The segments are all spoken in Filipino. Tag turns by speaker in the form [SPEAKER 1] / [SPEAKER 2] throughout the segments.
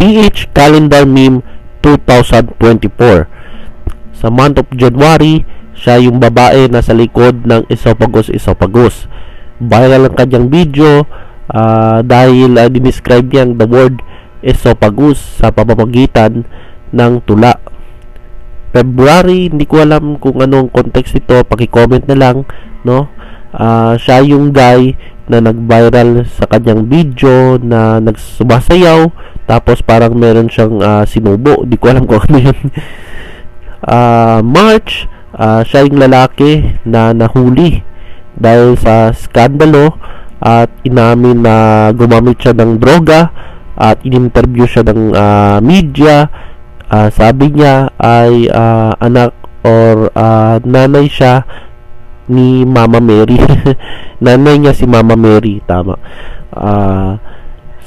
[SPEAKER 1] PH Calendar Meme 2024. Sa month of January, siya yung babae na sa likod ng esophagus. Viral ang kanyang video dahil dinescribe niyang the word esophagus sa pamamagitan ng tula. February, hindi ko alam kung anong context ito, paki-comment na lang, no? Siya yung guy na nag-viral sa kanyang video na nagsumasayaw tapos parang meron siyang sinubo, di ko alam kung ano yun. March, siya yung lalaki na nahuli dahil sa skandalo at inamin na gumamit siya ng droga at in-interview siya ng media. Sabi niya ay anak or nanay siya ni Mama Mary. Nanay niya si Mama Mary, tama.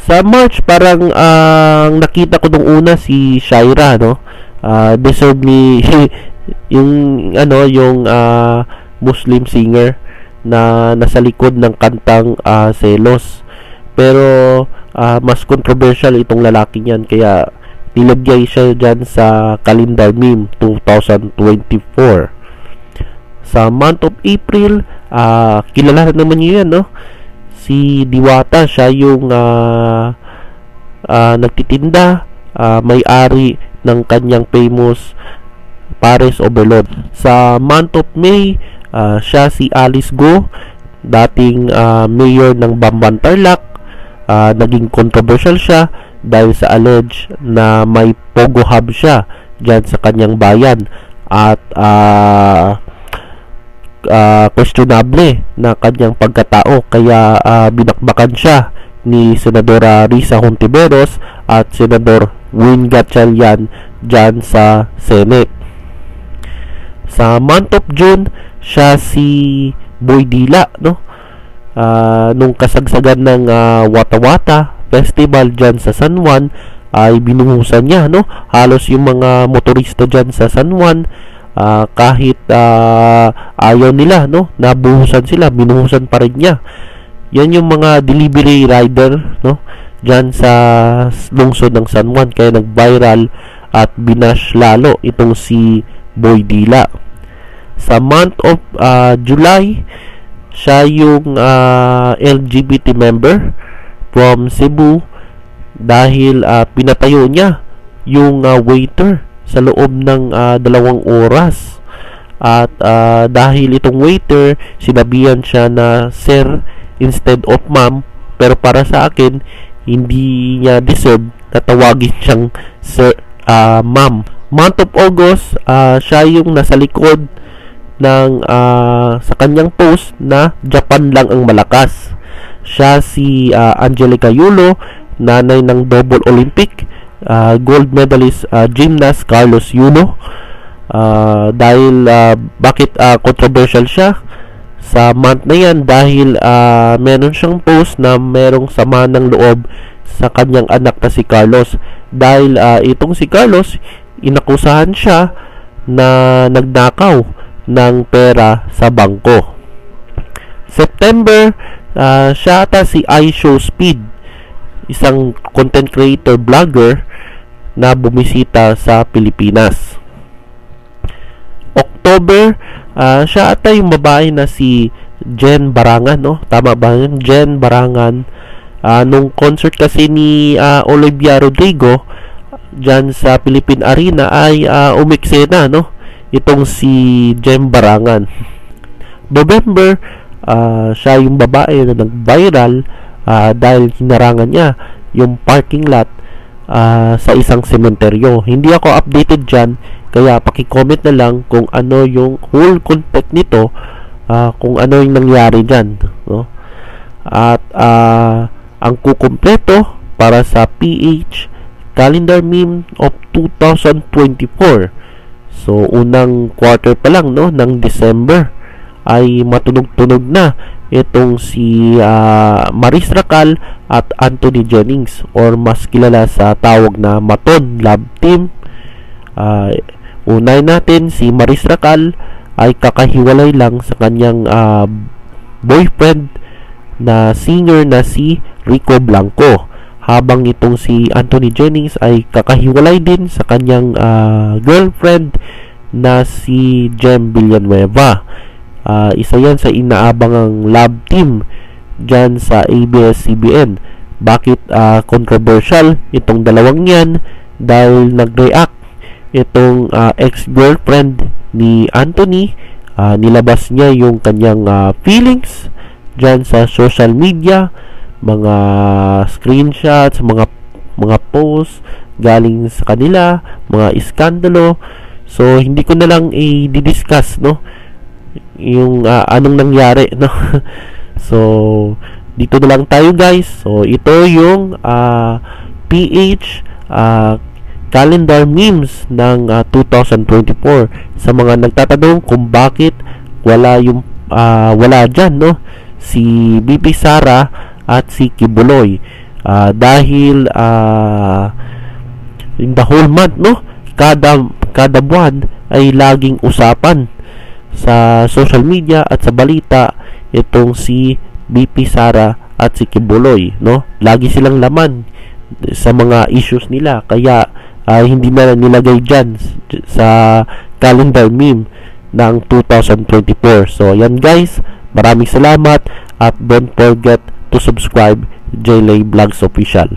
[SPEAKER 1] Sa March parang nakita ko nung una si Shaira, no? Deserve ni yung Muslim singer na nasa likod ng kantang Selos. Pero mas controversial itong lalaki niyan, kaya nilagay siya dyan sa calendar meme 2024. Sa month of April, kilala naman niyo yan, no? Si Diwata, siya yung nagtitinda, may-ari ng kanyang famous Pares Overload. Sa month of May, siya si Alice Go, dating mayor ng Bamban Tarlac. Naging controversial siya dahil sa allege na may pogo hub siya dyan sa kanyang bayan at questionable na kanyang pagkatao, kaya binakbakan siya ni Senadora Risa Hontiveros at Senador Win Gatchalian dyan sa Senate. Sa month of June, siya si Boy Dila, no? Nung kasagsagan ng Wata-Wata Festival dyan sa San Juan ay binuhusan niya, no? Halos yung mga motorista dyan sa San Juan, kahit ayaw nila, no, nabuhusan sila, binuhusan pa rin niya. Yan yung mga delivery rider, no, dyan sa lungsod ng San Juan, kaya nag-viral at binash lalo itong si Boy Dila. Sa month of July, siya yung LGBT member from Cebu dahil pinatayo niya yung waiter sa loob ng 2 oras. At dahil itong waiter, sinabihan siya na sir instead of ma'am, pero para sa akin hindi niya deserve na tawagin siyang sir, ma'am. Month of August, siya yung nasa likod ng sa kanyang post na Japan lang ang malakas. Siya si Angelica Yulo, nanay ng double Olympic gold medalist gymnast Carlos Yulo. Dahil bakit controversial siya sa month na yan? Dahil meron siyang post na merong sama ng loob sa kanyang anak na si Carlos, dahil itong si Carlos, inakusahan siya na nagnakaw ng pera sa bangko. September, siya ata si iShowSpeed, isang content creator vlogger na bumisita sa Pilipinas. October, siya ata yung babae na si Jen Barangan, no? Tama ba yun? Jen Barangan. Nung concert kasi ni Olivia Rodrigo dyan sa Philippine Arena ay umiksena, no? Itong si Jen Barangan. November, siya yung babae na nag-viral dahil hinarangan niya yung parking lot sa isang sementeryo. Hindi ako updated dyan, kaya paki-comment na lang kung ano yung whole context nito, kung ano yung nangyari dyan, no? At ang kukumpleto para sa PH Calendar Meme of 2024. So unang quarter pa lang, no, ng December ay matunog-tunog na itong si Maris Racal at Anthony Jennings, or mas kilala sa tawag na Maton Love Team. Unay natin, si Maris Racal ay kakahiwalay lang sa kanyang boyfriend na singer na si Rico Blanco. habang itong si Anthony Jennings ay kakahiwalay din sa kanyang girlfriend na si Jem Villanueva. Isa yan sa inaabangang love team dyan sa ABS-CBN. Bakit controversial itong dalawang yan? Dahil nag-react itong ex-girlfriend ni Anthony. Nilabas niya yung kanyang feelings dyan sa social media, mga screenshots, mga posts galing sa kanila, mga iskandalo. So hindi ko na lang i-discuss, no, yung anong nangyari, no. So dito na lang tayo, guys. So ito yung PH calendar memes ng 2024. Sa mga nagtatanong kung bakit wala dyan, no, si BP Sara at si Kibuloy, dahil in the whole month, no, kada buwan ay laging usapan sa social media at sa balita itong si BP Sara at si Kibuloy, no. Lagi silang laman sa mga issues nila, kaya hindi na nilagay dyan sa calendar meme ng 2024. So yan, guys, maraming salamat at don't forget to subscribe JLay Vlogs Official.